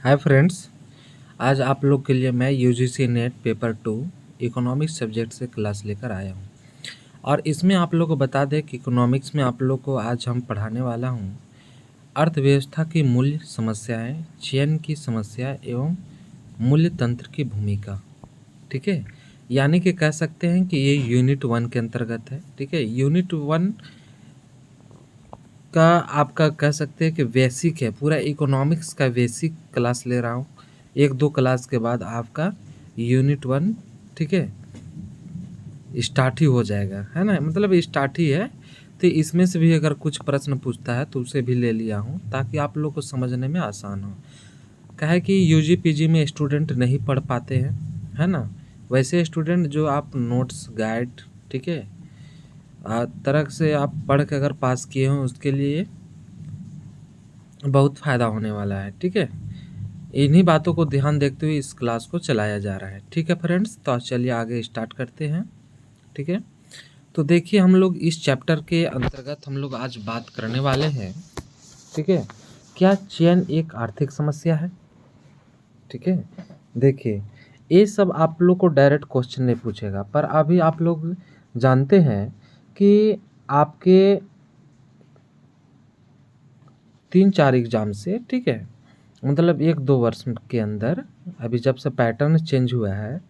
Hi friends. आज आप लोग के लिए मैं UGC net paper 2 economics subject से क्लास लेकर आया हूँ। और इसमें आप लोग को बता दें कि इकोनॉमिक्स में आप लोग को आज हम पढ़ाने वाला हूँ अर्थव्यवस्था की मूल्य समस्याएं, चयन की समस्या एवं मूल्य तंत्र की भूमिका। ठीक है, यानी कि कह सकते हैं कि ये यूनिट 1 के अंतर्गत है। ठीक है, यूनिट 1 का आपका कह सकते हैं कि बेसिक है, पूरा इकोनॉमिक्स का बेसिक क्लास ले रहा हूँ। 1-2 क्लास के बाद आपका यूनिट 1 ठीक है स्टार्ट ही हो जाएगा, है ना, मतलब स्टार्ट ही है। तो इसमें से भी अगर कुछ प्रश्न पूछता है तो उसे भी ले लिया हूँ ताकि आप लोग को समझने में आसान हो। कहे कि यूजी पीजी में स्टूडेंट नहीं पढ़ पाते हैं, है ना, वैसे स्टूडेंट जो आप नोट्स गाइड ठीक है तरह से आप पढ़ के अगर पास किए हों उसके लिए बहुत फ़ायदा होने वाला है। ठीक है, इन्हीं बातों को ध्यान देखते हुए इस क्लास को चलाया जा रहा है। ठीक है फ्रेंड्स, तो चलिए आगे स्टार्ट करते हैं। ठीक है, तो देखिए हम लोग इस चैप्टर के अंतर्गत हम लोग आज बात करने वाले हैं। ठीक है, क्या चयन एक आर्थिक समस्या है। ठीक है, देखिए ये सब आप लोग को डायरेक्ट क्वेश्चन नहीं पूछेगा, पर अभी आप लोग जानते हैं कि आपके 3-4 एग्जाम से ठीक है, मतलब 1-2 वर्ष के अंदर अभी जब से पैटर्न चेंज हुआ है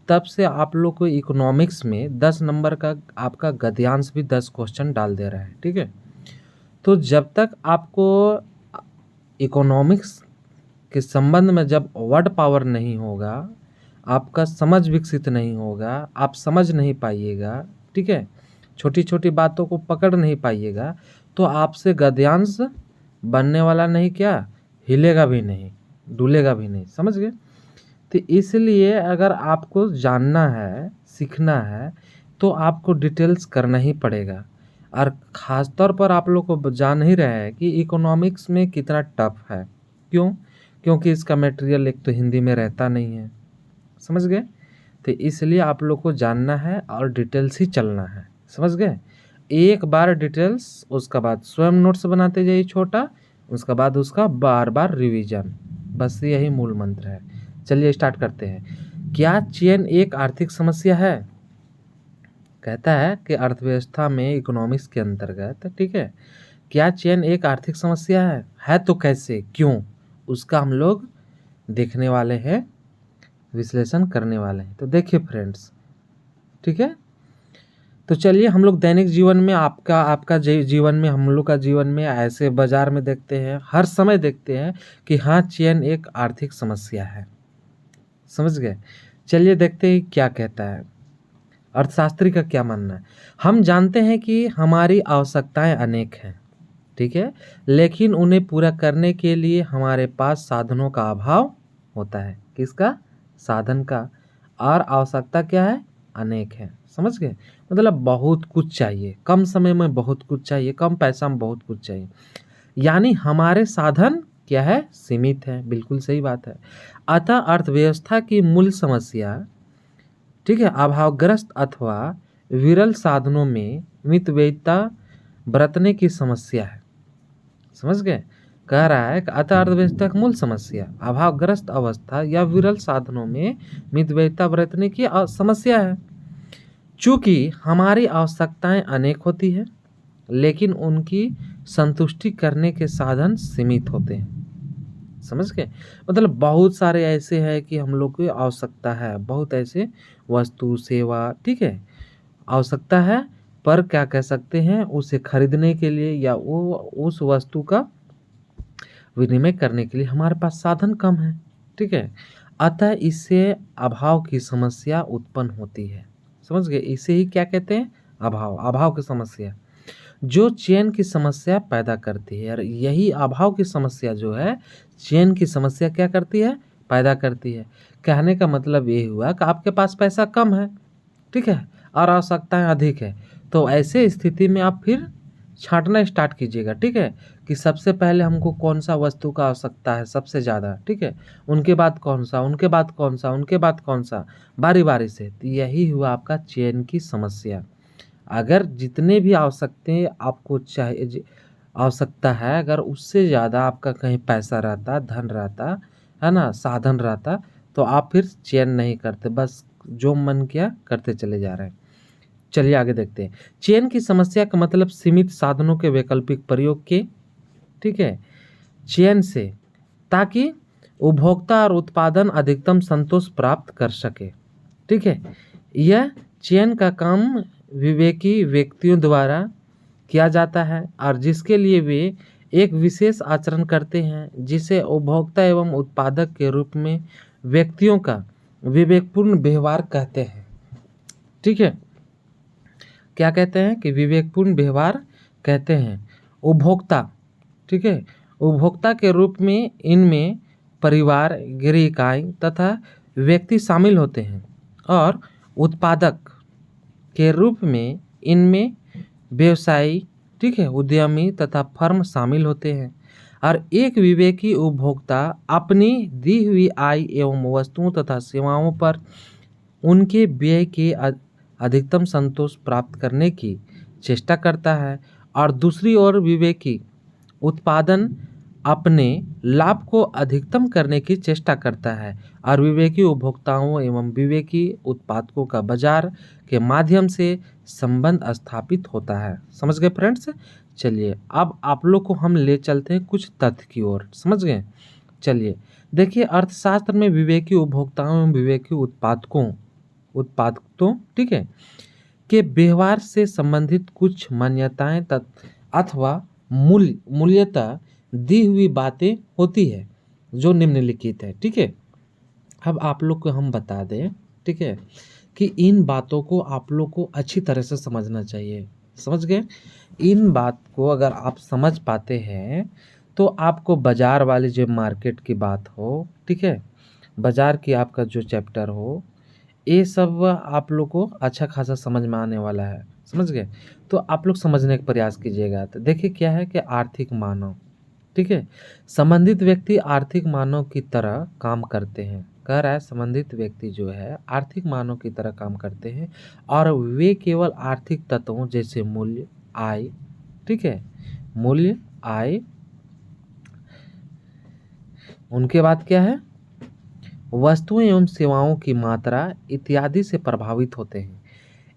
तब से आप लोग को इकोनॉमिक्स में 10 नंबर का आपका गद्यांश भी 10 क्वेश्चन डाल दे रहा है। ठीक है, तो जब तक आपको इकोनॉमिक्स के संबंध में जब वर्ड पावर नहीं होगा, आपका समझ विकसित नहीं होगा, आप समझ नहीं पाइएगा, ठीक है, छोटी छोटी बातों को पकड़ नहीं पाइएगा, तो आपसे गद्यांश बनने वाला नहीं, क्या हिलेगा भी नहीं, डुलेगा भी नहीं। समझ गए। तो इसलिए अगर आपको जानना है, सीखना है, तो आपको डिटेल्स करना ही पड़ेगा। और ख़ास तौर पर आप लोग को जान ही रहे हैं कि इकोनॉमिक्स में कितना टफ है। क्यों? क्योंकि इसका मटेरियल एक तो हिंदी में रहता नहीं है। समझ गए। तो इसलिए आप लोग को जानना है और डिटेल्स ही चलना है। समझ गए। एक बार डिटेल्स, उसका बाद स्वयं नोट्स बनाते जाइए छोटा, उसका बाद उसका बार बार रिवीजन, बस यही मूल मंत्र है। चलिए स्टार्ट करते हैं। क्या चयन एक आर्थिक समस्या है। कहता है कि अर्थव्यवस्था में इकोनॉमिक्स के अंतर्गत ठीक है, क्या चयन एक आर्थिक समस्या है तो कैसे, क्यों, उसका हम लोग देखने वाले हैं, विश्लेषण करने वाले हैं। तो देखिए फ्रेंड्स, ठीक है, तो चलिए हम लोग दैनिक जीवन में आपका जीवन में, हम लोग का जीवन में, ऐसे बाजार में देखते हैं, हर समय देखते हैं कि हाँ चयन एक आर्थिक समस्या है। समझ गए। चलिए देखते हैं क्या कहता है, अर्थशास्त्री का क्या मानना है। हम जानते हैं कि हमारी आवश्यकताएं अनेक हैं, ठीक है, लेकिन उन्हें पूरा करने के लिए हमारे पास साधनों का अभाव होता है। किसका? साधन का। और आवश्यकता क्या है? अनेक है। समझ गए। मतलब बहुत कुछ चाहिए, कम समय में बहुत कुछ चाहिए, कम पैसा में बहुत कुछ चाहिए, यानी हमारे साधन क्या है? सीमित है। बिल्कुल सही बात है। अतः अर्थव्यवस्था की मूल समस्या ठीक है, अभावग्रस्त अथवा विरल साधनों में मितव्ययिता बरतने की समस्या है। समझ गए। कह रहा है कि अतः अर्थव्यवस्था की मूल समस्या अभावग्रस्त अवस्था या विरल साधनों में मितव्ययिता बरतने की समस्या है। चूंकि हमारी आवश्यकताएं अनेक होती है, लेकिन उनकी संतुष्टि करने के साधन सीमित होते हैं। समझ गए। मतलब बहुत सारे ऐसे हैं कि हम लोग की आवश्यकता है, बहुत ऐसे वस्तु सेवा ठीक है आवश्यकता है, पर क्या कह सकते हैं, उसे खरीदने के लिए या वो उस वस्तु का विनिमय करने के लिए हमारे पास साधन कम है। ठीक है, अतः इससे अभाव की समस्या उत्पन्न होती है। समझ गए। इसे ही क्या कहते हैं? अभाव की समस्या, जो चयन की समस्या पैदा करती है। और यही अभाव की समस्या जो है, चयन की समस्या क्या करती है? पैदा करती है। कहने का मतलब ये हुआ कि आपके पास पैसा कम है, ठीक है, और आवश्यकताएं अधिक है, तो ऐसे स्थिति में आप फिर छांटना स्टार्ट कीजिएगा। ठीक है, कि सबसे पहले हमको कौन सा वस्तु का आवश्यकता है सबसे ज़्यादा, ठीक है, उनके बाद कौन सा, उनके बाद कौन सा, उनके बाद कौन सा, बारी बारी से। तो यही हुआ आपका चयन की समस्या। अगर जितने भी आवश्यकताएं आपको आवश्यकता है, अगर उससे ज़्यादा आपका कहीं पैसा रहता, धन रहता, है ना, साधन रहता तो आप फिर चयन नहीं करते, बस जो मन किया करते चले जा रहे हैं। चलिए आगे देखते हैं। चयन की समस्या का मतलब सीमित साधनों के वैकल्पिक प्रयोग के, ठीक है, चयन से, ताकि उपभोक्ता और उत्पादन अधिकतम संतोष प्राप्त कर सके। ठीक है, यह चयन का काम विवेकी व्यक्तियों द्वारा किया जाता है और जिसके लिए वे एक विशेष आचरण करते हैं, जिसे उपभोक्ता एवं उत्पादक के रूप में व्यक्तियों का विवेकपूर्ण व्यवहार कहते हैं। ठीक है, क्या कहते हैं कि विवेकपूर्ण व्यवहार कहते हैं। उपभोक्ता, ठीक है, उपभोक्ता के रूप में इनमें परिवार, गृह इकाई तथा व्यक्ति शामिल होते हैं और उत्पादक के रूप में इनमें व्यवसायी, ठीक है, उद्यमी तथा फर्म शामिल होते हैं। और एक विवेकी उपभोक्ता अपनी दी हुई आय एवं वस्तुओं तथा सेवाओं पर उनके व्यय के अधिकतम संतोष प्राप्त करने की चेष्टा करता है और दूसरी ओर विवेकी उत्पादन अपने लाभ को अधिकतम करने की चेष्टा करता है और विवेकी उपभोक्ताओं एवं विवेकी उत्पादकों का बाजार के माध्यम से संबंध स्थापित होता है। समझ गए फ्रेंड्स? चलिए अब आप लोग को हम ले चलते हैं कुछ तथ्य की ओर। समझ गए? चलिए देखिए, अर्थशास्त्र में विवेकी उपभोक्ताओं एवं विवेकी उत्पादकों, ठीक है, के व्यवहार से संबंधित कुछ मान्यताएं अथवा मूल्यता दी हुई बातें होती है जो निम्नलिखित है। ठीक है, अब आप लोग को हम बता दें, ठीक है, कि इन बातों को आप लोग को अच्छी तरह से समझना चाहिए। समझ गए? इन बात को अगर आप समझ पाते हैं तो आपको बाजार वाली जो मार्केट की बात हो, ठीक है, बाजार की आपका जो चैप्टर हो, ये सब आप लोग को अच्छा खासा समझ में आने वाला है। समझ गए? तो आप लोग समझने का प्रयास कीजिएगा। तो देखिए क्या है कि आर्थिक मानव, ठीक है, संबंधित व्यक्ति आर्थिक मानव की तरह काम करते हैं। कह रहा है संबंधित व्यक्ति जो है आर्थिक मानव की तरह काम करते हैं और वे केवल आर्थिक तत्वों जैसे मूल्य, आय, ठीक है, मूल्य, आय, उनके बाद क्या है, वस्तुएं एवं सेवाओं की मात्रा इत्यादि से प्रभावित होते हैं।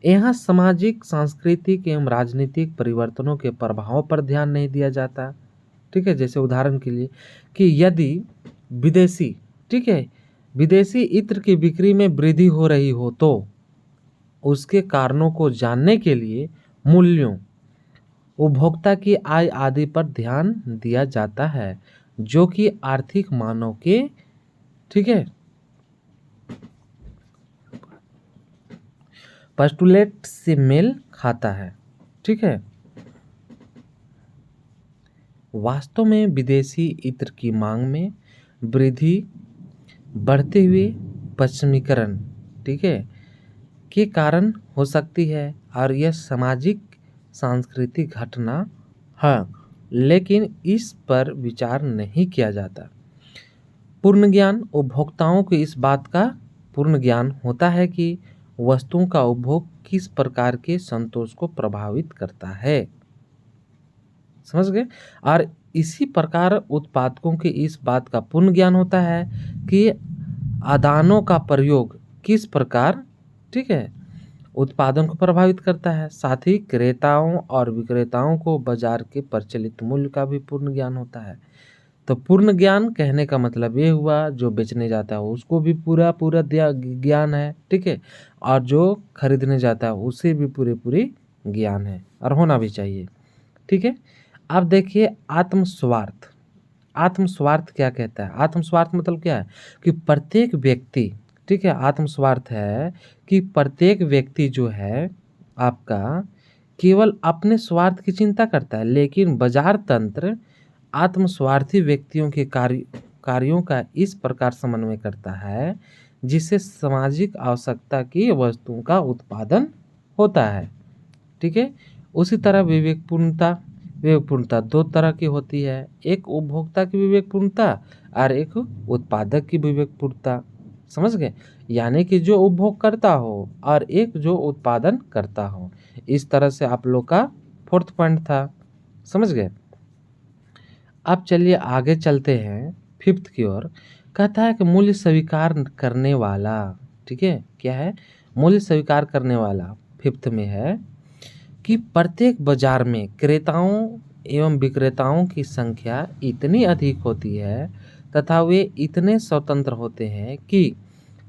यहाँ सामाजिक, सांस्कृतिक एवं राजनीतिक परिवर्तनों के प्रभाव पर ध्यान नहीं दिया जाता। ठीक है, जैसे उदाहरण के लिए कि यदि विदेशी, ठीक है, विदेशी इत्र की बिक्री में वृद्धि हो रही हो तो उसके कारणों को जानने के लिए मूल्यों, उपभोक्ता की आय आदि पर ध्यान दिया जाता है, जो कि आर्थिक मानव के, ठीक है, पोस्टुलेट से मेल खाता है। ठीक है, वास्तव में विदेशी इत्र की मांग में वृद्धि बढ़ते हुए पश्चिमीकरण, ठीक है, के कारण हो सकती है और यह सामाजिक सांस्कृतिक घटना है, लेकिन इस पर विचार नहीं किया जाता। पूर्ण ज्ञान, उपभोक्ताओं को इस बात का पूर्ण ज्ञान होता है कि वस्तुओं का उपभोग किस प्रकार के संतोष को प्रभावित करता है। समझ गए? और इसी प्रकार उत्पादकों के इस बात का पूर्ण ज्ञान होता है कि आदानों का प्रयोग किस प्रकार, ठीक है, उत्पादन को प्रभावित करता है। साथ ही क्रेताओं और विक्रेताओं को बाजार के प्रचलित मूल्य का भी पूर्ण ज्ञान होता है। तो पूर्ण ज्ञान कहने का मतलब ये हुआ जो बेचने जाता है उसको भी पूरा ज्ञान है, ठीक है, और जो खरीदने जाता है उसे भी पूरे ज्ञान है और होना भी चाहिए। ठीक है, अब देखिए आत्मस्वार्थ। आत्मस्वार्थ क्या कहता है? आत्मस्वार्थ मतलब क्या है कि प्रत्येक व्यक्ति, ठीक है, आत्मस्वार्थ है कि प्रत्येक व्यक्ति जो है आपका केवल अपने स्वार्थ की चिंता करता है, लेकिन बाजार तंत्र आत्मस्वार्थी व्यक्तियों के कार्यों का इस प्रकार समन्वय करता है जिससे सामाजिक आवश्यकता की वस्तुओं का उत्पादन होता है। ठीक है, उसी तरह विवेकपूर्णता दो तरह की होती है, एक उपभोक्ता की विवेकपूर्णता और एक उत्पादक की विवेकपूर्णता। समझ गए? यानी कि जो उपभोग करता हो और एक जो उत्पादन करता हो। इस तरह से आप लोग का 4th पॉइंट था। समझ गए? अब चलिए आगे चलते हैं 5th की ओर। कहता है कि मूल्य स्वीकार करने वाला, ठीक है, क्या है, मूल्य स्वीकार करने वाला। 5th में है कि प्रत्येक बाजार में क्रेताओं एवं विक्रेताओं की संख्या इतनी अधिक होती है तथा वे इतने स्वतंत्र होते हैं कि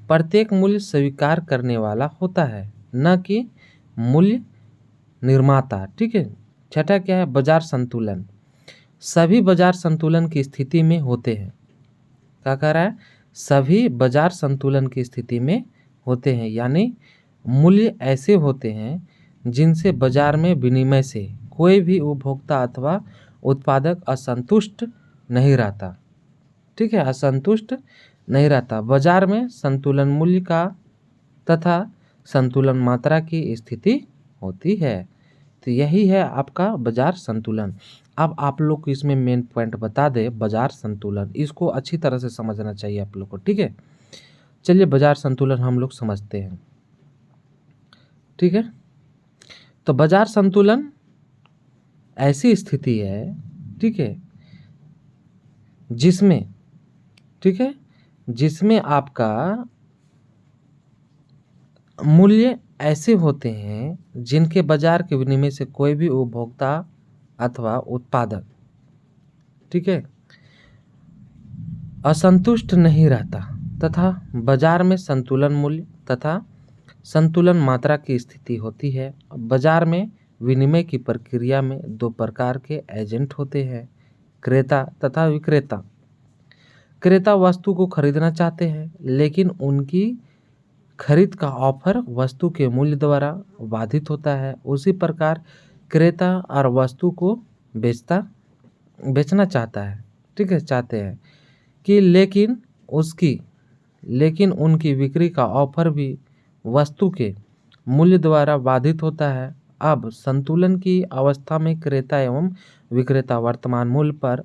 प्रत्येक मूल्य स्वीकार करने वाला होता है, न कि मूल्य निर्माता। ठीक है। छठा क्या है, बाजार संतुलन। सभी बाजार संतुलन की स्थिति में होते हैं। क्या कह रहा है, सभी बाजार संतुलन की स्थिति में होते हैं, यानी मूल्य ऐसे होते हैं जिनसे बाजार में विनिमय से कोई भी उपभोक्ता अथवा उत्पादक असंतुष्ट नहीं रहता। ठीक है, असंतुष्ट नहीं रहता। बाजार में संतुलन मूल्य का तथा संतुलन मात्रा की स्थिति होती है। तो यही है आपका बाजार संतुलन। अब आप लोग को इसमें मेन पॉइंट बता दे, बाजार संतुलन, इसको अच्छी तरह से समझना चाहिए आप लोग को। ठीक है, चलिए बाजार संतुलन हम लोग समझते हैं। ठीक है, तो बाजार संतुलन ऐसी स्थिति है, ठीक है, जिसमें, ठीक है, जिसमें आपका मूल्य ऐसे होते हैं जिनके बाजार के विनिमय से कोई भी उपभोक्ता अथवा उत्पादक, ठीक है, असंतुष्ट नहीं रहता तथा बाजार में संतुलन मूल्य तथा संतुलन मात्रा की स्थिति होती है। बाजार में विनिमय की प्रक्रिया में दो प्रकार के एजेंट होते हैं, क्रेता तथा विक्रेता। क्रेता वस्तु को खरीदना चाहते हैं लेकिन उनकी खरीद का ऑफर वस्तु के मूल्य द्वारा बाधित होता है। उसी प्रकार क्रेता और वस्तु को बेचना चाहता है, ठीक है, चाहते हैं कि लेकिन उनकी बिक्री का ऑफर भी वस्तु के मूल्य द्वारा बाधित होता है। अब संतुलन की अवस्था में क्रेता एवं विक्रेता वर्तमान मूल्य पर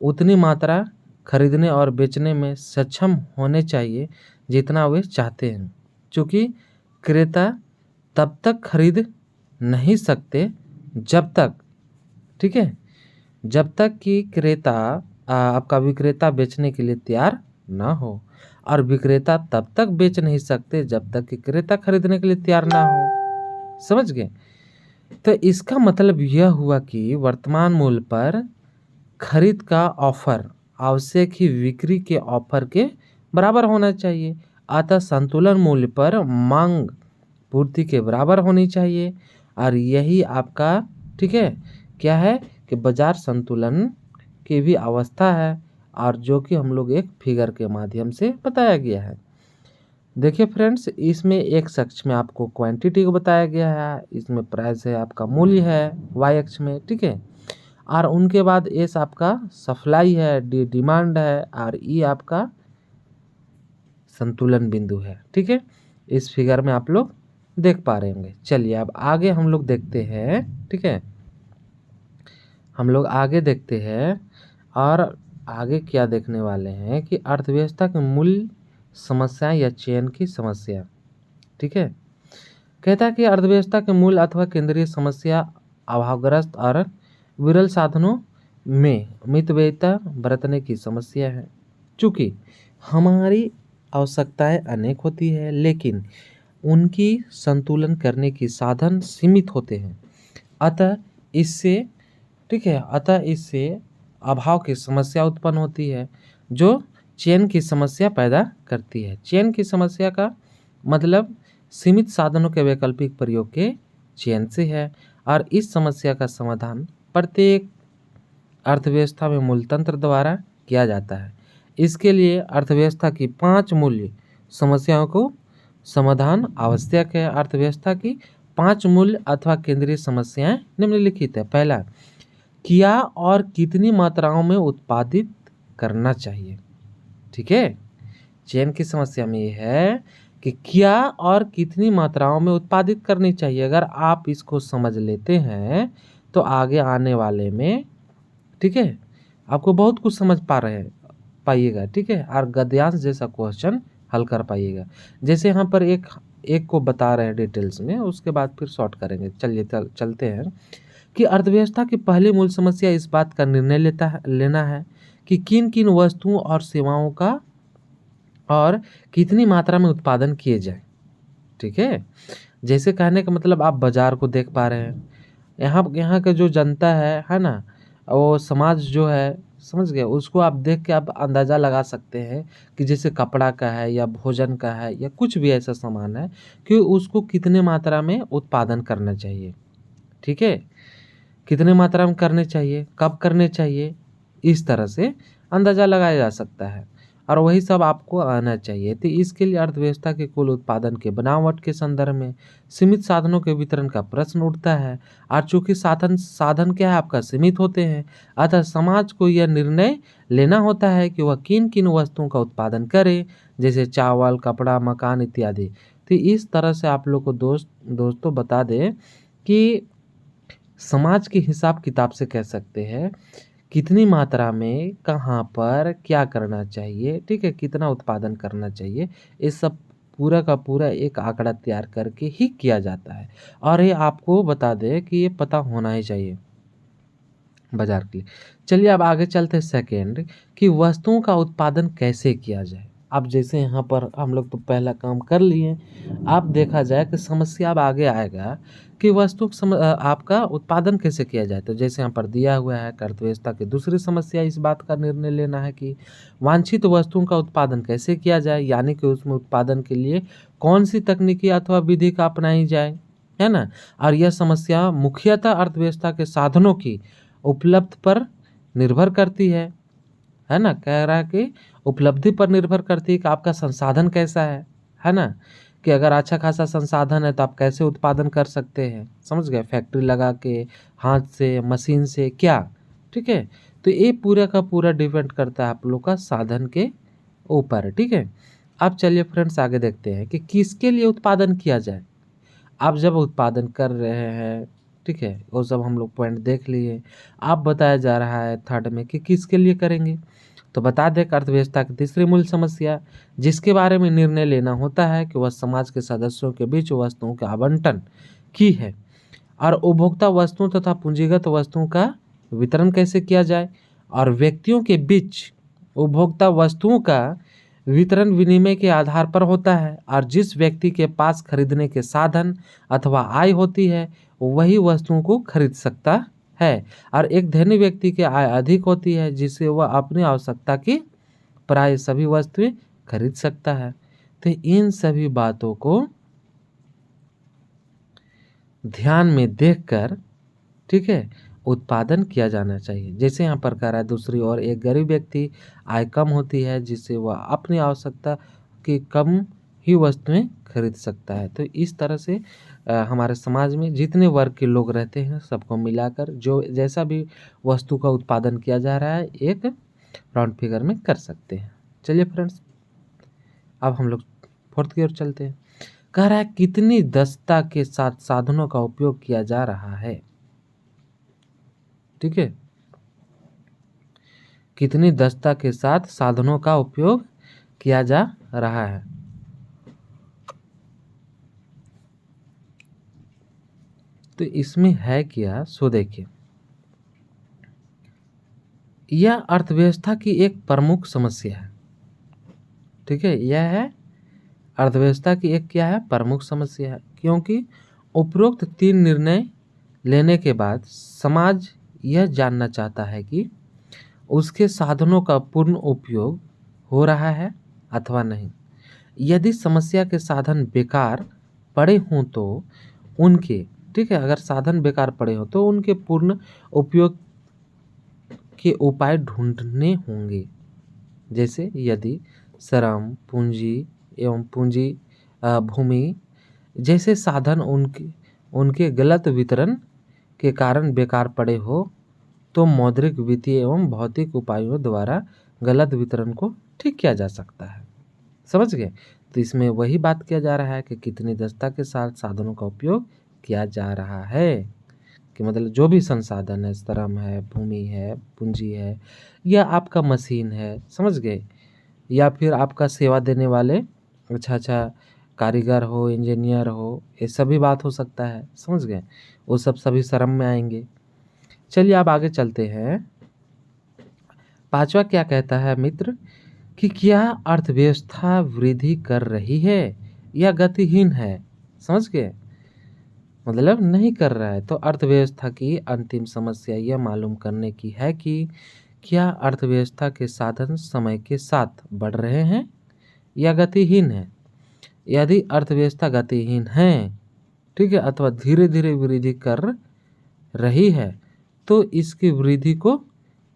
उतनी मात्रा खरीदने और बेचने में सक्षम होने चाहिए जितना वे चाहते हैं। चूँकि क्रेता तब तक खरीद नहीं सकते जब तक, ठीक है, जब तक कि आपका विक्रेता बेचने के लिए तैयार ना हो, और विक्रेता तब तक बेच नहीं सकते जब तक कि क्रेता खरीदने के लिए तैयार ना हो। समझ गए? तो इसका मतलब यह हुआ कि वर्तमान मूल्य पर खरीद का ऑफर आवश्यक ही बिक्री के ऑफर के बराबर होना चाहिए। अतः संतुलन मूल्य पर मांग पूर्ति के बराबर होनी चाहिए, और यही आपका, ठीक है, क्या है कि बाजार संतुलन की भी अवस्था है, और जो कि हम लोग एक फिगर के माध्यम से बताया गया है। देखिए फ्रेंड्स, इसमें एक अक्ष में आपको क्वांटिटी को बताया गया है, इसमें प्राइस है, आपका मूल्य है वाई अक्ष में, ठीक है, और उनके बाद एस आपका सप्लाई है, डी डिमांड है, और ई आपका संतुलन बिंदु है। ठीक है, इस फिगर में आप लोग देख पा रहे होंगे। चलिए अब आगे हम लोग देखते हैं। ठीक है, हम लोग आगे देखते हैं, और आगे क्या देखने वाले हैं कि अर्थव्यवस्था के मूल्य समस्या या चयन की समस्या। ठीक है, कहता है कि अर्थव्यवस्था के मूल अथवा केंद्रीय समस्या अभावग्रस्त और विरल साधनों में मितव्ययिता बरतने की समस्या है। चूँकि हमारी आवश्यकताएं अनेक होती है लेकिन उनकी संतुलन करने की साधन सीमित होते हैं, अतः इससे, ठीक है, अतः इससे अभाव की समस्या उत्पन्न होती है जो चयन की समस्या पैदा करती है। चयन की समस्या का मतलब सीमित साधनों के वैकल्पिक प्रयोग के चयन से है, और इस समस्या का समाधान प्रत्येक अर्थव्यवस्था में मूलतंत्र द्वारा किया जाता है। इसके लिए अर्थव्यवस्था की 5 मूल्य समस्याओं को समाधान आवश्यक है। अर्थव्यवस्था की 5 मूल्य अथवा केंद्रीय समस्याएं निम्नलिखित है। पहला, क्या और कितनी मात्राओं में उत्पादित करना चाहिए। ठीक है, चयन की समस्या में यह है कि क्या और कितनी मात्राओं में उत्पादित करनी चाहिए। अगर आप इसको समझ लेते हैं तो आगे आने वाले में, ठीक है, आपको बहुत कुछ समझ पाइएगा। ठीक है, और गद्यांश जैसा क्वेश्चन हल कर पाइएगा। जैसे यहाँ पर एक को बता रहे हैं डिटेल्स में, उसके बाद फिर शॉर्ट करेंगे। चलिए चलते हैं कि अर्थव्यवस्था की पहली मूल समस्या इस बात का निर्णय लेना है कि किन किन वस्तुओं और सेवाओं का और कितनी मात्रा में उत्पादन किए जाए। ठीक है, जैसे कहने का मतलब आप बाजार को देख पा रहे हैं, यहाँ यहाँ का जो जनता है ना, वो समाज जो है, समझ गए, उसको आप देख के आप अंदाज़ा लगा सकते हैं कि जैसे कपड़ा का है या भोजन का है या कुछ भी ऐसा सामान है कि उसको कितने मात्रा में उत्पादन करना चाहिए। ठीक है, कितने मात्रा में करने चाहिए, कब करने चाहिए, इस तरह से अंदाज़ा लगाया जा सकता है और वही सब आपको आना चाहिए। तो इसके लिए अर्थव्यवस्था के कुल उत्पादन के बनावट के संदर्भ में सीमित साधनों के वितरण का प्रश्न उठता है। और चूंकि साधन साधन क्या है आपका, सीमित होते हैं, अतः समाज को यह निर्णय लेना होता है कि वह किन किन वस्तुओं का उत्पादन करे, जैसे चावल, कपड़ा, मकान इत्यादि। तो इस तरह से आप लोग को दोस्तों बता दें कि समाज के हिसाब किताब से कह सकते हैं कितनी मात्रा में कहाँ पर क्या करना चाहिए। ठीक है, कितना उत्पादन करना चाहिए, ये सब पूरा का पूरा एक आंकड़ा तैयार करके ही किया जाता है। और ये आपको बता दें कि ये पता होना ही चाहिए बाजार के लिए। चलिए अब आगे चलते हैं सेकेंड, कि वस्तुओं का उत्पादन कैसे किया जाए। अब जैसे यहाँ पर हम लोग तो पहला काम कर लिए, अब देखा जाए कि समस्या अब आगे आएगा कि आपका उत्पादन कैसे किया जाए। तो जैसे यहाँ पर दिया हुआ है, अर्थव्यवस्था की दूसरी समस्या इस बात का निर्णय लेना है कि वांछित वस्तुओं का उत्पादन कैसे किया जाए, यानी कि उसमें उत्पादन के लिए कौन सी तकनीकी अथवा विधि का अपनाई जाए, है ना। और यह समस्या मुख्यतः अर्थव्यवस्था के साधनों की उपलब्ध पर निर्भर करती है ना। कह रहा है कि उपलब्धि पर निर्भर करती है कि आपका संसाधन कैसा है ना, कि अगर अच्छा खासा संसाधन है तो आप कैसे उत्पादन कर सकते हैं, समझ गए, फैक्ट्री लगा के, हाथ से, मशीन से, क्या। ठीक है, तो ये पूरा का पूरा डिपेंड करता है आप लोग का साधन के ऊपर। ठीक है, अब चलिए फ्रेंड्स आगे देखते हैं कि किसके लिए उत्पादन किया जाए। आप जब उत्पादन कर रहे हैं, ठीक है, वो सब हम लोग पॉइंट देख लिए। आप बताया जा रहा है थर्ड में कि किसके लिए करेंगे। तो बता दें कि अर्थव्यवस्था की तीसरी मूल समस्या जिसके बारे में निर्णय लेना होता है कि वह समाज के सदस्यों के बीच वस्तुओं के आवंटन की है, और उपभोक्ता वस्तुओं तथा पूंजीगत वस्तुओं का वितरण कैसे किया जाए। और व्यक्तियों के बीच उपभोक्ता वस्तुओं का वितरण विनिमय के आधार पर होता है, और जिस व्यक्ति के पास खरीदने के साधन अथवा आय होती है वही वस्तुओं को खरीद सकता है, और एक धनी व्यक्ति की आय अधिक होती है जिससे वह अपनी आवश्यकता की प्राय सभी वस्तुएं खरीद सकता है। तो इन सभी बातों को ध्यान में देखकर, ठीक है, उत्पादन किया जाना चाहिए। जैसे यहाँ पर कह रहा है दूसरी ओर एक गरीब व्यक्ति आय कम होती है जिससे वह अपनी आवश्यकता की कम ही वस्तुएं खरीद सकता है। तो इस तरह से हमारे समाज में जितने वर्ग के लोग रहते हैं सबको मिलाकर जो जैसा भी वस्तु का उत्पादन किया जा रहा है एक राउंड फिगर में कर सकते हैं। चलिए फ्रेंड्स अब हम लोग फोर्थ की ओर चलते हैं। कह रहा है कितनी दक्षता के साथ साधनों का उपयोग किया जा रहा है। ठीक है, कितनी दक्षता के साथ साधनों का उपयोग किया जा रहा है। तो इसमें है क्या, सो देखिए, यह अर्थव्यवस्था की एक प्रमुख समस्या है। ठीक है, यह है अर्थव्यवस्था की एक क्या है, प्रमुख समस्या है, क्योंकि उपरोक्त तीन निर्णय लेने के बाद समाज यह जानना चाहता है कि उसके साधनों का पूर्ण उपयोग हो रहा है अथवा नहीं। यदि समस्या के साधन बेकार पड़े हों तो उनके, ठीक है, अगर साधन बेकार पड़े हो तो उनके पूर्ण उपयोग के उपाय ढूंढने होंगे। जैसे यदि श्रम, पूंजी एवं पूंजी भूमि जैसे साधन उनके गलत वितरण के कारण बेकार पड़े हो तो मौद्रिक, वित्तीय एवं भौतिक उपायों द्वारा गलत वितरण को ठीक किया जा सकता है। समझ गए। तो इसमें वही बात किया जा रहा है कि कितनी दक्षता के साथ साधनों का उपयोग किया जा रहा है, कि मतलब जो भी संसाधन है, श्रम है, भूमि है, पूंजी है, या आपका मशीन है, समझ गए, या फिर आपका सेवा देने वाले अच्छा कारीगर हो, इंजीनियर हो, ये सभी बात हो सकता है, समझ गए, वो सब सभी श्रम में आएंगे। चलिए अब आगे चलते हैं। पांचवा क्या कहता है मित्र, कि क्या अर्थव्यवस्था वृद्धि कर रही है या गतिहीन है। समझ गए, मतलब नहीं कर रहा है। तो अर्थव्यवस्था की अंतिम समस्या यह मालूम करने की है कि क्या अर्थव्यवस्था के साधन समय के साथ बढ़ रहे हैं या गतिहीन है। यदि अर्थव्यवस्था गतिहीन है, ठीक है, अथवा धीरे धीरे वृद्धि कर रही है, तो इसकी वृद्धि को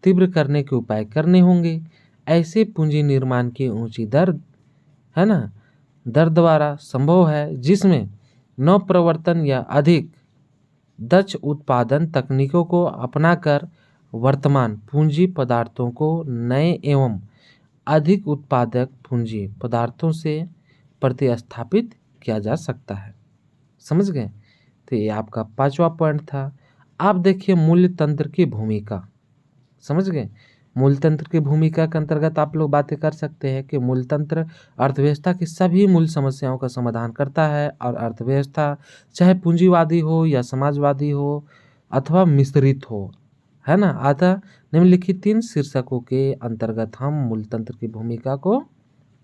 तीव्र करने के उपाय करने होंगे। ऐसे पूंजी निर्माण की ऊंची दर, है ना, दर द्वारा संभव है, जिसमें नवप्रवर्तन या अधिक दक्ष उत्पादन तकनीकों को अपनाकर वर्तमान पूंजी पदार्थों को नए एवं अधिक उत्पादक पूंजी पदार्थों से प्रतिस्थापित किया जा सकता है। समझ गए। तो ये आपका 5वां पॉइंट था। आप देखिए मूल्य तंत्र की भूमिका। समझ गए। मूल तंत्र की भूमिका के अंतर्गत आप लोग बातें कर सकते हैं कि मूल तंत्र अर्थव्यवस्था की सभी मूल समस्याओं का समाधान करता है, और अर्थव्यवस्था चाहे पूंजीवादी हो या समाजवादी हो अथवा मिश्रित हो, है ना। अतः निम्नलिखित 3 शीर्षकों के अंतर्गत हम मूल तंत्र की भूमिका को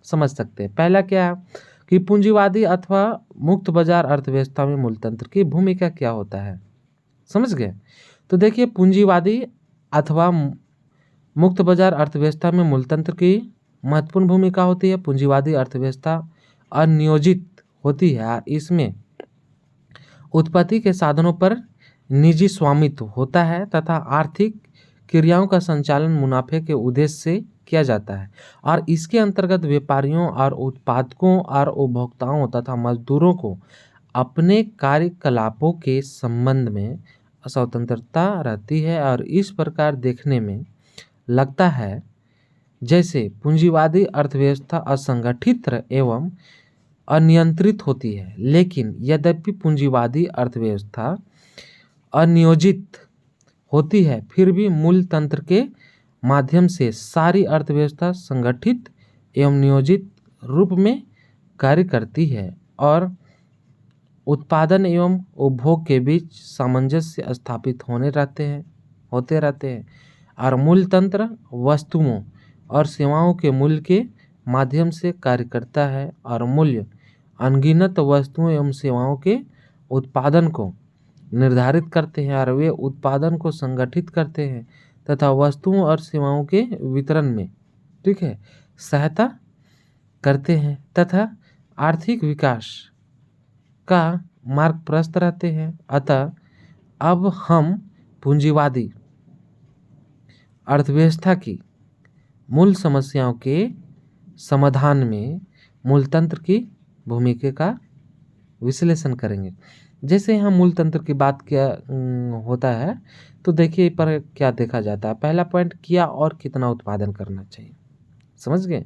समझ सकते हैं। पहला क्या कि पूंजीवादी अथवा मुक्त बाजार अर्थव्यवस्था में मूल तंत्र की भूमिका क्या होता है। समझ गए। तो देखिए पूंजीवादी अथवा मुक्त बाजार अर्थव्यवस्था में मूलतंत्र की महत्वपूर्ण भूमिका होती है। पूंजीवादी अर्थव्यवस्था अनियोजित होती है और इसमें उत्पत्ति के साधनों पर निजी स्वामित्व होता है तथा आर्थिक क्रियाओं का संचालन मुनाफे के उद्देश्य से किया जाता है, और इसके अंतर्गत व्यापारियों और उत्पादकों और उपभोक्ताओं तथा मजदूरों को अपने कार्यकलापों के संबंध में स्वतंत्रता रहती है। और इस प्रकार देखने में लगता है जैसे पूंजीवादी अर्थव्यवस्था असंगठित एवं अनियंत्रित होती है, लेकिन यद्यपि पूंजीवादी अर्थव्यवस्था अनियोजित होती है, फिर भी मूल तंत्र के माध्यम से सारी अर्थव्यवस्था संगठित एवं नियोजित रूप में कार्य करती है और उत्पादन एवं उपभोग के बीच सामंजस्य स्थापित होते रहते हैं। और मूल तंत्र वस्तुओं और सेवाओं के मूल्य के माध्यम से कार्य करता है, और मूल्य अनगिनत वस्तुओं एवं सेवाओं के उत्पादन को निर्धारित करते हैं, और वे उत्पादन को संगठित करते हैं तथा वस्तुओं और सेवाओं के वितरण में, ठीक है, सहायता करते हैं तथा आर्थिक विकास का मार्ग प्रशस्त रहते हैं। अतः अब हम पूंजीवादी अर्थव्यवस्था की मूल समस्याओं के समाधान में मूलतंत्र की भूमिका का विश्लेषण करेंगे। जैसे यहाँ मूलतंत्र की बात क्या होता है, तो देखिए पर क्या देखा जाता है। पहला पॉइंट, क्या और कितना उत्पादन करना चाहिए। समझ गए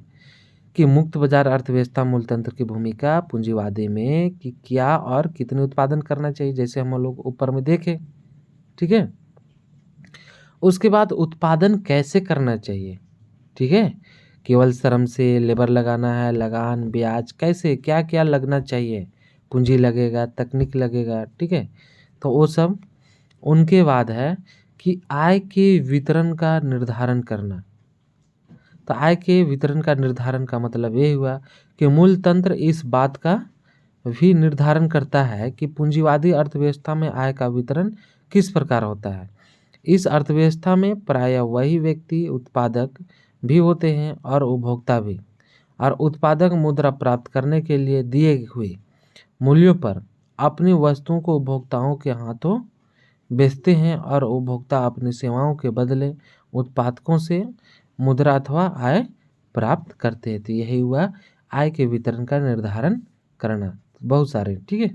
कि मुक्त बाजार अर्थव्यवस्था मूलतंत्र की भूमिका पूंजीवादी में कि क्या और कितने उत्पादन करना चाहिए, जैसे हम लोग ऊपर में देखें, ठीक है। उसके बाद उत्पादन कैसे करना चाहिए, ठीक है, केवल श्रम से, लेबर लगाना है, लगान, ब्याज, कैसे क्या क्या लगना चाहिए, पूंजी लगेगा, तकनीक लगेगा, ठीक है। तो वो सब उनके बाद है कि आय के वितरण का निर्धारण करना। तो आय के वितरण का निर्धारण का मतलब ये हुआ कि मूल तंत्र इस बात का भी निर्धारण करता है कि पूंजीवादी अर्थव्यवस्था में आय का वितरण किस प्रकार होता है। इस अर्थव्यवस्था में प्रायः वही व्यक्ति उत्पादक भी होते हैं और उपभोक्ता भी, और उत्पादक मुद्रा प्राप्त करने के लिए दिए हुए मूल्यों पर अपनी वस्तुओं को उपभोक्ताओं के हाथों बेचते हैं, और उपभोक्ता अपनी सेवाओं के बदले उत्पादकों से मुद्रा अथवा आय प्राप्त करते हैं। तो यही हुआ आय के वितरण का निर्धारण करना। बहुत सारे, ठीक है,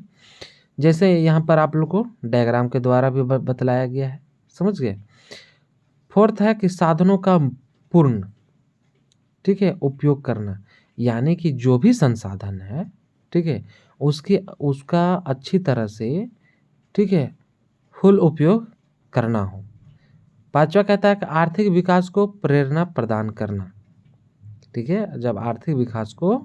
जैसे यहाँ पर आप लोग को डायग्राम के द्वारा भी बतलाया गया है। समझ गए। फोर्थ है कि साधनों का पूर्ण, ठीक है, उपयोग करना, यानी कि जो भी संसाधन है, ठीक है, उसका अच्छी तरह से, ठीक है, फुल उपयोग करना हो। पांचवा कहता है कि आर्थिक विकास को प्रेरणा प्रदान करना, ठीक है। जब आर्थिक विकास को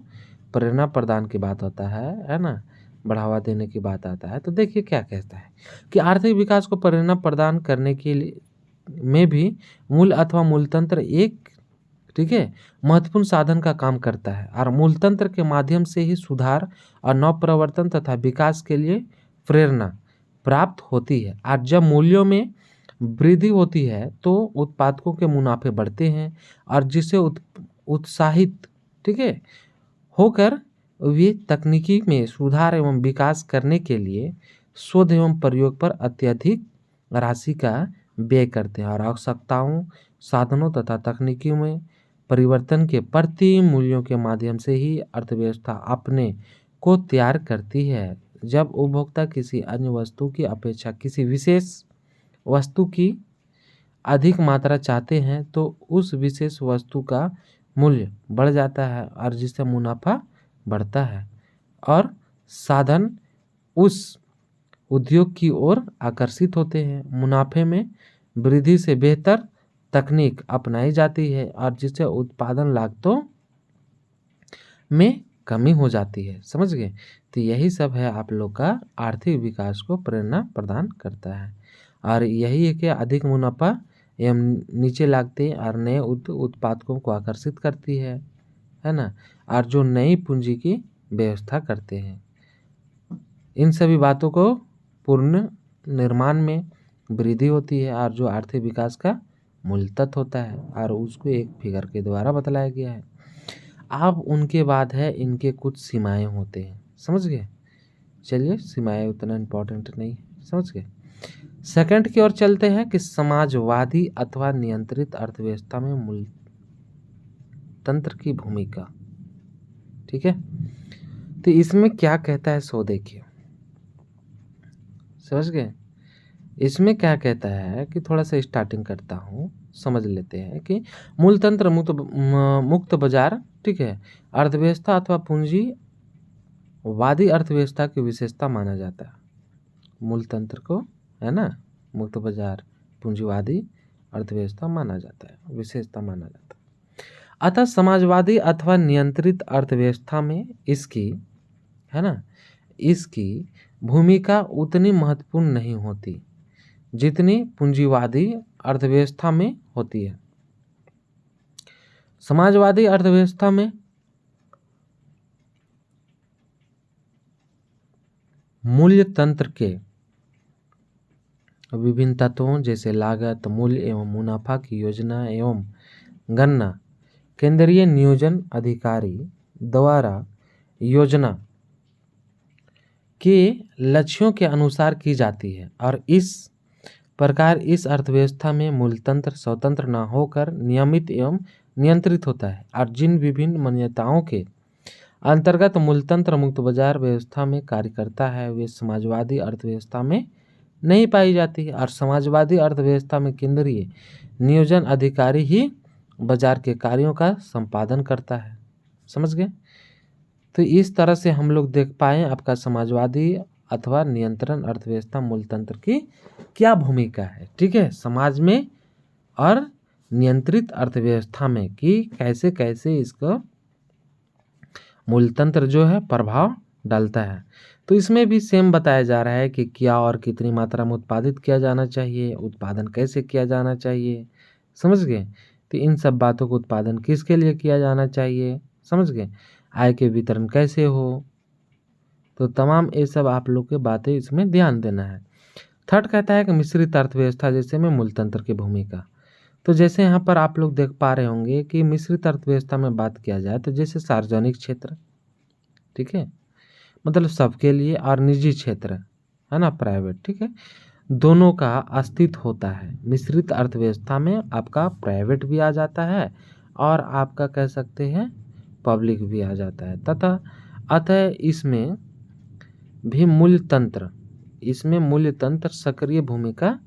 प्रेरणा प्रदान की बात होता है ना, बढ़ावा देने की बात आता है, तो देखिए क्या कहता है कि आर्थिक विकास को प्रेरणा प्रदान करने के लिए में भी मूल अथवा मूलतंत्र एक ठीक है, महत्वपूर्ण साधन का काम करता है और मूलतंत्र के माध्यम से ही सुधार और नवप्रवर्तन तथा विकास के लिए प्रेरणा प्राप्त होती है। और जब मूल्यों में वृद्धि होती है तो उत्पादकों के मुनाफे बढ़ते हैं और जिससे उत्साहित, ठीक है, होकर वे तकनीकी में सुधार एवं विकास करने के लिए शोध एवं प्रयोग पर अत्यधिक राशि का व्यय करते हैं और आवश्यकताओं, साधनों तथा तकनीकी में परिवर्तन के प्रति मूल्यों के माध्यम से ही अर्थव्यवस्था अपने को तैयार करती है। जब उपभोक्ता किसी अन्य वस्तु की अपेक्षा किसी विशेष वस्तु की अधिक मात्रा चाहते हैं तो उस विशेष वस्तु का मूल्य बढ़ जाता है और जिससे मुनाफा बढ़ता है और साधन उस उद्योग की ओर आकर्षित होते हैं। मुनाफे में वृद्धि से बेहतर तकनीक अपनाई जाती है और जिससे उत्पादन लागतों में कमी हो जाती है। समझ गए? तो यही सब है आप लोग का आर्थिक विकास को प्रेरणा प्रदान करता है और यही है कि अधिक मुनाफा एवं नीचे लागते और नए उत्पादकों को आकर्षित करती है ना, और जो नई पूंजी की व्यवस्था करते हैं। इन सभी बातों को पूर्ण निर्माण में वृद्धि होती है और जो आर्थिक विकास का मूल तत्व होता है और उसको एक फिगर के द्वारा बतलाया गया है। अब उनके बाद है इनके कुछ सीमाएं होते हैं। समझ गए? चलिए, सीमाएं उतना इम्पोर्टेंट नहीं है, समझ गए। सेकंड की ओर चलते हैं कि समाजवादी अथवा नियंत्रित अर्थव्यवस्था में मूल तंत्र की भूमिका। ठीक है, तो इसमें क्या कहता है सो देखिए, समझ गए? इसमें क्या कहता है कि थोड़ा सा स्टार्टिंग करता हूँ, समझ लेते हैं कि मूलतंत्र मुक्त बाजार, ठीक है, अर्थव्यवस्था अथवा पूंजीवादी अर्थव्यवस्था की विशेषता माना जाता है। मूलतंत्र को, है ना, मुक्त बाजार पूंजीवादी अर्थव्यवस्था माना जाता है, विशेषता माना जाता है। अतः समाजवादी अथवा नियंत्रित अर्थव्यवस्था में इसकी, है ना, इसकी भूमिका उतनी महत्वपूर्ण नहीं होती जितनी पूंजीवादी अर्थव्यवस्था में होती है। समाजवादी अर्थव्यवस्था में मूल्य तंत्र के विभिन्न तत्वों जैसे लागत, मूल्य एवं मुनाफा की योजना एवं गणना केंद्रीय नियोजन अधिकारी द्वारा योजना के लक्ष्यों के अनुसार की जाती है और इस प्रकार इस अर्थव्यवस्था में मूलतंत्र स्वतंत्र न होकर नियमित एवं नियंत्रित होता है और जिन विभिन्न मान्यताओं के अंतर्गत मूलतंत्र मुक्त बाजार व्यवस्था में कार्य करता है वे समाजवादी अर्थव्यवस्था में नहीं पाई जाती है और समाजवादी अर्थव्यवस्था में केंद्रीय नियोजन अधिकारी ही बाजार के कार्यों का संपादन करता है। समझ गए? तो इस तरह से हम लोग देख पाए आपका समाजवादी अथवा नियंत्रण अर्थव्यवस्था मूलतंत्र की क्या भूमिका है, ठीक है, समाज में और नियंत्रित अर्थव्यवस्था में, कि कैसे कैसे इसका मूलतंत्र जो है प्रभाव डालता है। तो इसमें भी सेम बताया जा रहा है कि क्या और कितनी मात्रा में उत्पादित किया जाना चाहिए, उत्पादन कैसे किया जाना चाहिए। समझ गए? तो इन सब बातों को, उत्पादन किसके लिए किया जाना चाहिए, समझ गए, आय के वितरण कैसे हो, तो तमाम ये सब आप लोग के बातें इसमें ध्यान देना है। थर्ड कहता है कि मिश्रित अर्थव्यवस्था जैसे में मूलतंत्र की भूमिका। तो जैसे यहाँ पर आप लोग देख पा रहे होंगे कि मिश्रित अर्थव्यवस्था में बात किया जाए तो जैसे सार्वजनिक क्षेत्र, ठीक है, मतलब सबके लिए, और निजी क्षेत्र, है ना, प्राइवेट, ठीक है, दोनों का अस्तित्व होता है। मिश्रित अर्थव्यवस्था में आपका प्राइवेट भी आ जाता है और आपका कह सकते हैं पब्लिक भी आ जाता है तथा अतः इसमें भी मूल्य तंत्र सक्रिय भूमिका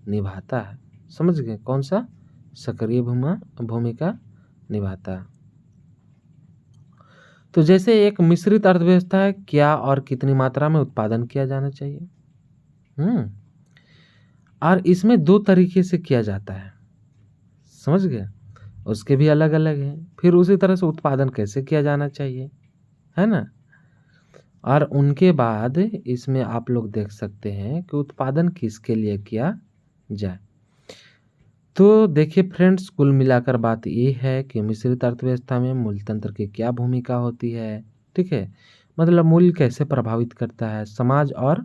निभाता है। समझ गए? कौन सा? सक्रिय भूमिका निभाता है। तो जैसे एक मिश्रित अर्थव्यवस्था है, क्या और कितनी मात्रा में उत्पादन किया जाना चाहिए, और इसमें दो तरीके से किया जाता है। समझ गए? उसके भी अलग अलग है। फिर उसी तरह से उत्पादन कैसे किया जाना चाहिए, है ना, और उनके बाद इसमें आप लोग देख सकते हैं कि उत्पादन किसके लिए किया जाए। तो देखिए फ्रेंड्स, कुल मिलाकर बात ये है कि मिश्रित अर्थव्यवस्था में मूल्य की क्या भूमिका होती है, ठीक है? मतलब मूल्य कैसे प्रभावित करता है समाज और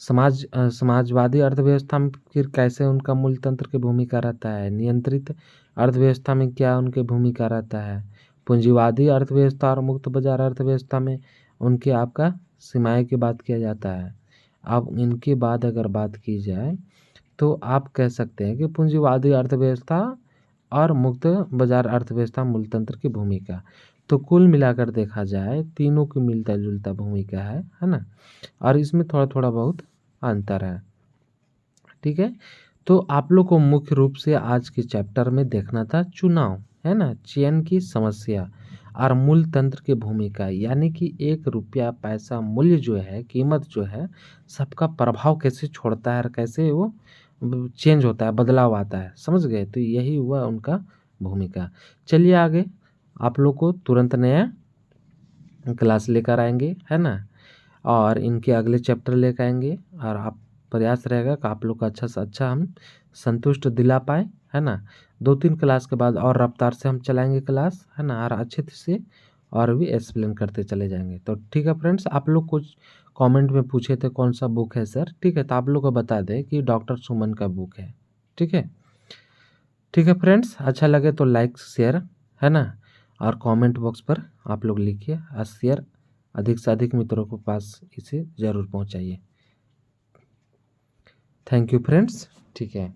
समाजवादी अर्थव्यवस्था में फिर कैसे उनका मूल तंत्र की भूमिका रहता है, नियंत्रित अर्थव्यवस्था में क्या उनकी भूमिका रहता है, पूंजीवादी अर्थव्यवस्था और मुक्त बाजार अर्थव्यवस्था में उनकी आपका सीमाएं की बात किया जाता है। अब इनके बाद अगर बात की जाए तो आप कह सकते हैं कि पूंजीवादी अर्थव्यवस्था और मुक्त बाजार अर्थव्यवस्था मूल तंत्र की भूमिका। तो कुल मिलाकर देखा जाए तीनों की मिलता जुलता भूमिका है ना? और इसमें थोड़ा थोड़ा बहुत अंतर है, ठीक है? तो आप लोग को मुख्य रूप से आज के चैप्टर में देखना था चुनाव, है ना, चयन की समस्या और मूल तंत्र की भूमिका, यानी कि एक रुपया पैसा मूल्य जो है, कीमत जो है, सबका प्रभाव कैसे छोड़ता है और कैसे वो चेंज होता है, बदलाव आता है, समझ गए? तो यही हुआ उनका भूमिका। चलिए आगे आप लोग को तुरंत नया क्लास लेकर आएंगे, है ना? और इनके अगले चैप्टर लेकर आएंगे और आप प्रयास रहेगा कि आप लोग का अच्छा से अच्छा हम संतुष्ट दिला पाए, है ना? 2-3 क्लास के बाद और रफ्तार से हम चलाएंगे क्लास, है ना? और अच्छे से और भी एक्सप्लेन करते चले जाएंगे। तो ठीक है फ्रेंड्स, आप लोग कुछ कमेंट में पूछे थे कौन सा बुक है सर, ठीक है? तो आप लोग को बता दें कि डॉक्टर सुमन का बुक है, ठीक है? ठीक है फ्रेंड्स, अच्छा लगे तो लाइक शेयर, है ना? और कमेंट बॉक्स पर आप लोग लिखिए और शेयर अधिक से अधिक मित्रों के पास इसे ज़रूर पहुंचाइए। थैंक यू फ्रेंड्स, ठीक है।